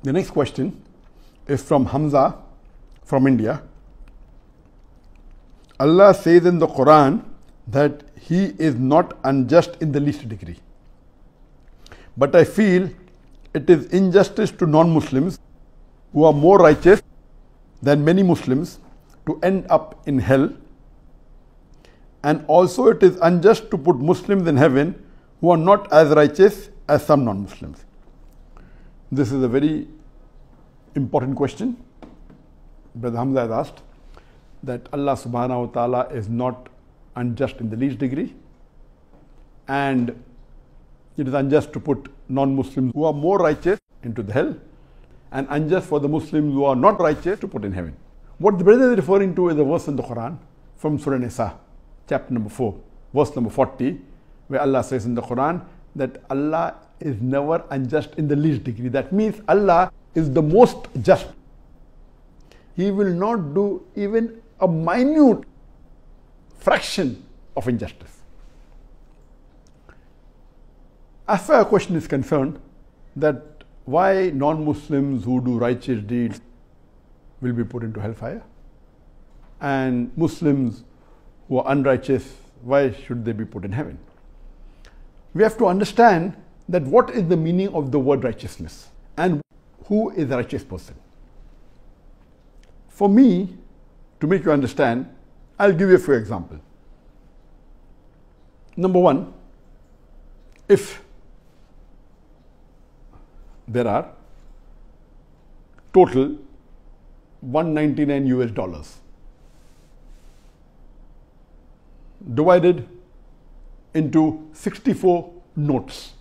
The next question is from Hamza from India. Allah says in the Quran that He is not unjust in the least degree. But I feel it is injustice to non-Muslims who are more righteous than many Muslims to end up in hell. And also it is unjust to put Muslims in heaven who are not as righteous as some non-Muslims. This is a very important question. Brother Hamza has asked that Allah subhanahu wa ta'ala is not unjust in the least degree, and it is unjust to put non-Muslims who are more righteous into the hell, and unjust for the Muslims who are not righteous to put in heaven. What the brother is referring to is a verse in the Quran from Surah Nisa, chapter number 4, verse number 40, where Allah says in the Quran that Allah is never unjust in the least degree. That means Allah is the most just. He will not do even a minute fraction of injustice. As far as the question is concerned, that why non-Muslims who do righteous deeds will be put into hellfire, and Muslims who are unrighteous, why should they be put in heaven? We have to understand that what is the meaning of the word righteousness and who is a righteous person. For me, to make you understand, I'll give you a few examples. Number one, if there are total $199 divided into 64 notes.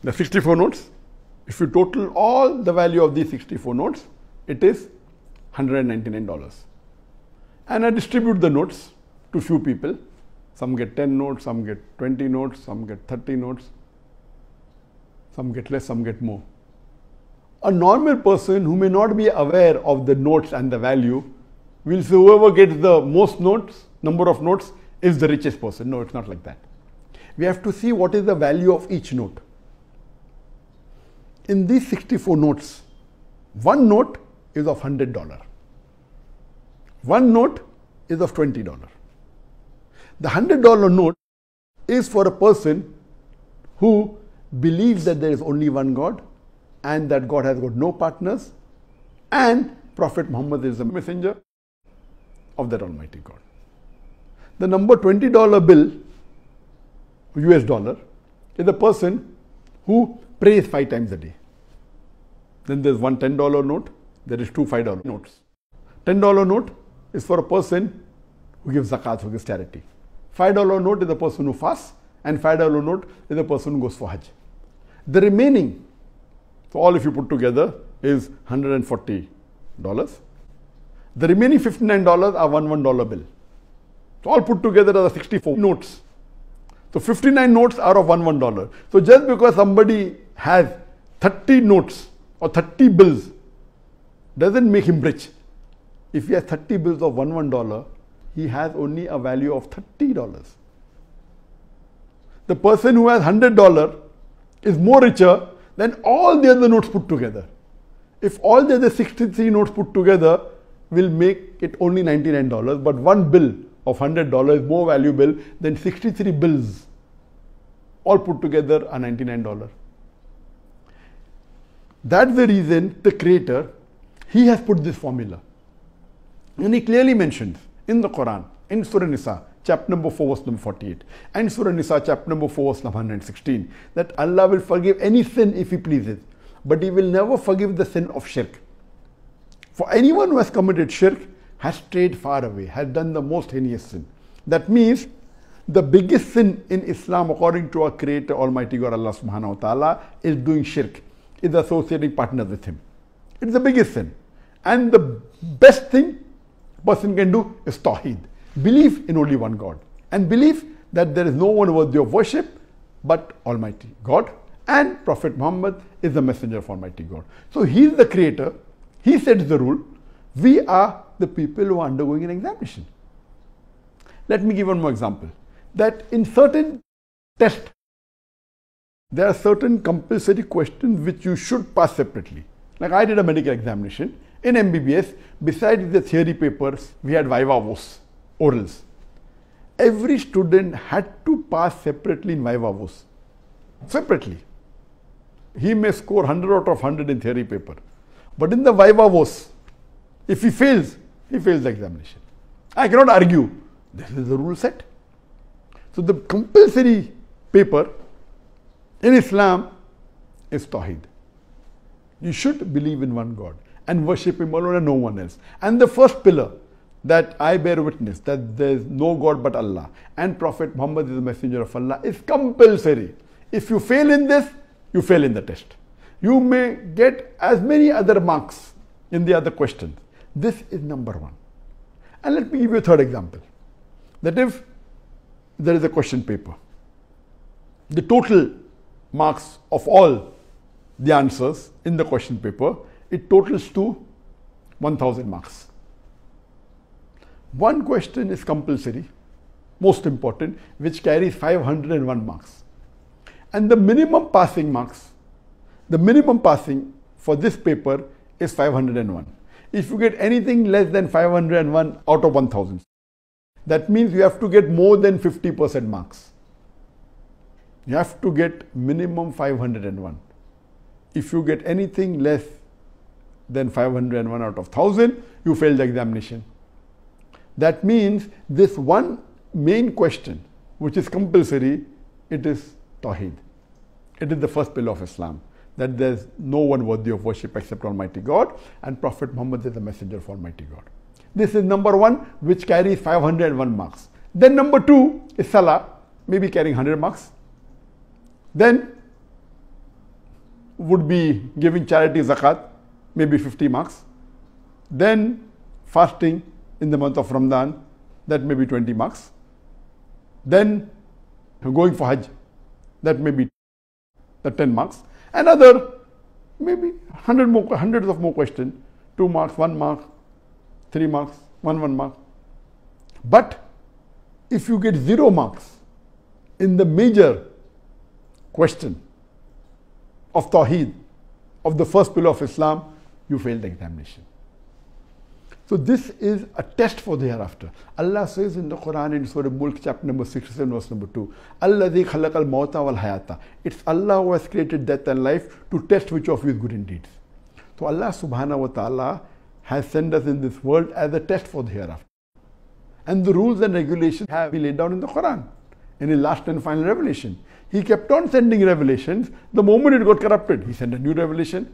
The 64 notes, if you total all the value of these 64 notes, it is $199. And I distribute the notes to few people. Some get 10 notes, some get 20 notes, some get 30 notes, some get less, some get more. A normal person who may not be aware of the notes and the value will say whoever gets the most notes, number of notes, is the richest person. No, it's not like that. We have to see what is the value of each note. In these 64 notes, one note is of $100. One note is of $20. The $100 note is for a person who believes that there is only one God and that God has got no partners, and Prophet Muhammad is the messenger of that Almighty God. The number $20 bill, US dollar, is a person who prays 5 times a day. Then there's one $10 note, there is two $5 notes. $10 note is for a person who gives zakat, who gives charity. $5 note is a person who fasts, and $5 note is a person who goes for Hajj. The remaining, so all if you put together, is $140. The remaining $59 are $1 bill. So all put together are 64 notes. So 59 notes are of $1. So just because somebody has 30 notes or 30 bills doesn't make him rich. If he has 30 bills of $1, he has only a value of $30. The person who has $100 is more richer than all the other notes put together. If all the other 63 notes put together will make it only $99, but one bill of $100 is more valuable than 63 bills all put together are $99. That's the reason the Creator, He has put this formula. And He clearly mentions in the Quran, in Surah Nisa, chapter number 4, verse number 48, and Surah Nisa, chapter number 4, verse number 116, that Allah will forgive any sin if He pleases, but He will never forgive the sin of shirk. For anyone who has committed shirk has strayed far away, has done the most heinous sin. That means the biggest sin in Islam, according to our Creator, Almighty God, Allah subhanahu wa ta'ala, is doing shirk, is associating partners with Him. It's the biggest sin. And the best thing a person can do is Tawheed. Believe in only one God. And believe that there is no one worthy of worship but Almighty God. And Prophet Muhammad is the messenger of Almighty God. So He is the Creator. He sets the rule. We are the people who are undergoing an examination. Let me give one more example. That in certain tests There are certain compulsory questions which you should pass separately. Like I did a medical examination in MBBS. Besides the theory papers, we had viva voce, orals. Every student had to pass separately in viva voce. Separately. He may score 100 out of 100 in theory paper. But in the viva voce, if he fails the examination. I cannot argue. This is the rule set. So the compulsory paper in Islam is Tawheed. You should believe in one God and worship Him alone and no one else. And the first pillar that I bear witness that there is no God but Allah and Prophet Muhammad is the messenger of Allah is compulsory. If you fail in this, you fail in the test. You may get as many other marks in the other questions. This is number one. And let me give you a third example. That if there is a question paper, the total marks of all the answers in the question paper, it totals to 1000 marks. One question is compulsory, most important, which carries 501 marks. And the minimum passing marks, the minimum passing for this paper is 501. If you get anything less than 501 out of 1000, that means you have to get more than 50% marks. You have to get minimum 501. If you get anything less than 501 out of 1000, you fail the examination. That means this one main question, which is compulsory, it is Tawheed. It is the first pillar of Islam, that there is no one worthy of worship except Almighty God, and Prophet Muhammad is the messenger of Almighty God. This is number one, which carries 501 marks. Then number two is Salah, maybe carrying 100 marks. Then would be giving charity zakat, maybe 50 marks. Then fasting in the month of Ramadan, that may be 20 marks. Then going for Hajj, that may be the 10 marks. Another maybe hundreds of more questions, 2 marks, 1 mark, 3 marks, 1 mark. But if you get 0 marks in the major question of Tawheed, of the first pillar of Islam, you fail the examination. So this is a test for the hereafter. Allah says in the Quran in Surah Mulk chapter number 67 verse number 2, Alladhi khalaqal mawta wal hayata. It's Allah who has created death and life to test which of you is good in deeds. So Allah subhanahu wa ta'ala has sent us in this world as a test for the hereafter. And the rules and regulations have been laid down in the Quran, in His last and final revelation. He kept on sending revelations. The moment it got corrupted, He sent a new revelation.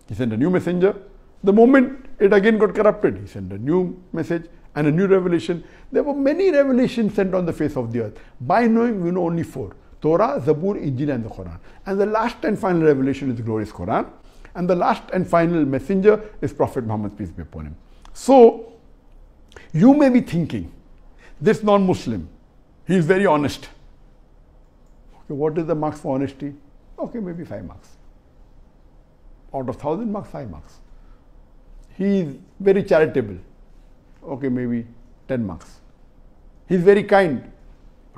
He sent a new messenger. The moment it again got corrupted, He sent a new message and a new revelation. There were many revelations sent on the face of the earth. By knowing, we know only 4. Torah, Zabur, Injil and the Quran. And the last and final revelation is the glorious Quran. And the last and final messenger is Prophet Muhammad, peace be upon him. So, you may be thinking, this non-Muslim, he is very honest. Okay, what is the marks for honesty? Okay, maybe 5 marks. Out of 1000 marks, 5 marks. He is very charitable. Okay, maybe 10 marks. He is very kind.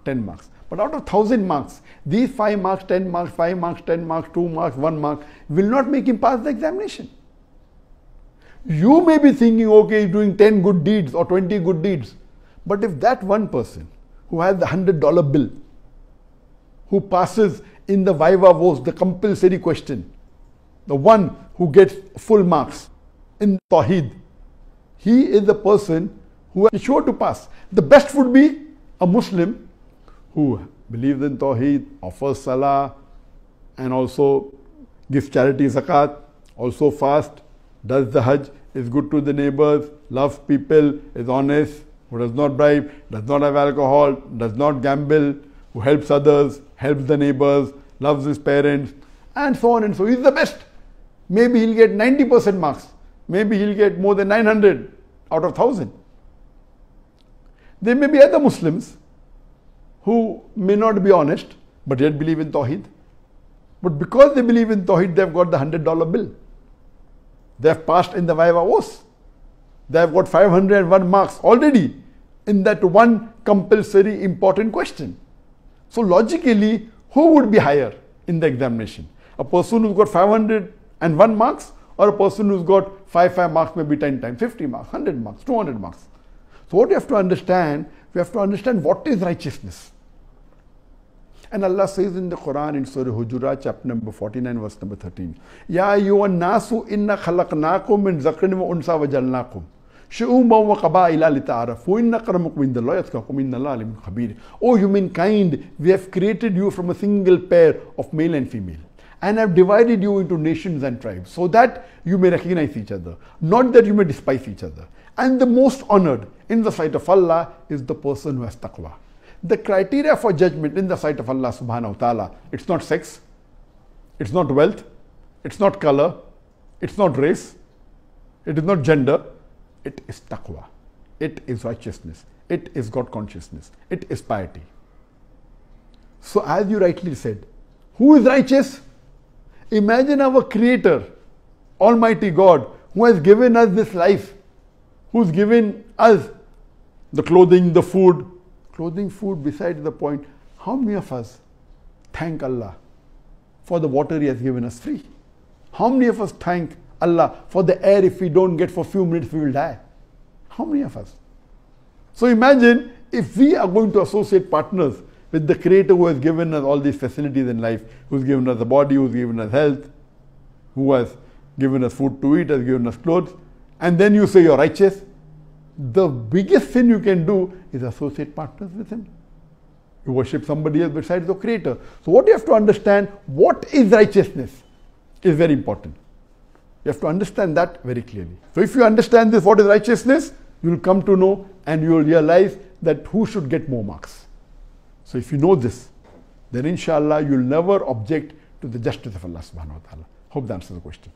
10 marks. But out of 1000 marks, these 5 marks, 10 marks, 5 marks, 10 marks, 2 marks, 1 mark will not make him pass the examination. You may be thinking, okay, he's doing 10 good deeds or 20 good deeds. But if that one person who has the $100 bill, who passes in the viva voce, the compulsory question, the one who gets full marks in Tawheed, he is the person who is sure to pass. The best would be a Muslim who believes in Tawheed, offers Salah, and also gives charity zakat, also fast, does the Hajj, is good to the neighbors, loves people, is honest, who does not bribe, does not have alcohol, does not gamble, who helps others, helps the neighbors, loves his parents, and so on and so. He's the best. Maybe he'll get 90% marks. Maybe he'll get more than 900 out of 1000. There may be other Muslims who may not be honest, but yet believe in Tawheed. But because they believe in Tawheed, they've got the $100 bill. They have passed in the viva voce. They have got 501 marks already in that one compulsory important question. So logically, who would be higher in the examination. A person who's got 501 marks or a person who's got 5 marks maybe 10 times, 50 marks, 100 marks, 200 marks. So what you have to understand, we have to understand what is righteousness. And Allah says in the Quran in Surah Hujurat chapter number 49 verse number 13, Ya ayyuhan nasu inna khalaqnakum min zakarin wa unsa wa jalnakum shu'uban wa qaba'ila lita'arafu inna akramakum indallahi atqakum innallaha alimun khabir. O humankind, we have created you from a single pair of male and female and have divided you into nations and tribes so that you may recognize each other, not that you may despise each other. And the most honored in the sight of Allah is the person who has taqwa. The criteria for judgment in the sight of Allah subhanahu wa ta'ala, it's not sex, it's not wealth, it's not color, it's not race, it is not gender, it is taqwa, it is righteousness, it is God consciousness, it is piety. So as you rightly said, who is righteous? Imagine our Creator, Almighty God, who has given us this life, who's given us the clothing, the food, food besides the point. How many of us thank Allah for the water He has given us free? How many of us thank Allah for the air if we don't get for a few minutes we will die? How many of us? So imagine if we are going to associate partners with the Creator who has given us all these facilities in life, who's given us the body, who's given us health, who has given us food to eat, has given us clothes, and then you say you're righteous. The biggest sin you can do is associate partners with Him. You worship somebody else besides the Creator. So what you have to understand, what is righteousness, is very important. You have to understand that very clearly. So if you understand this, what is righteousness, you will come to know and you will realize that who should get more marks. So if you know this, then inshallah you will never object to the justice of Allah subhanahu wa ta'ala. Hope that answers the question.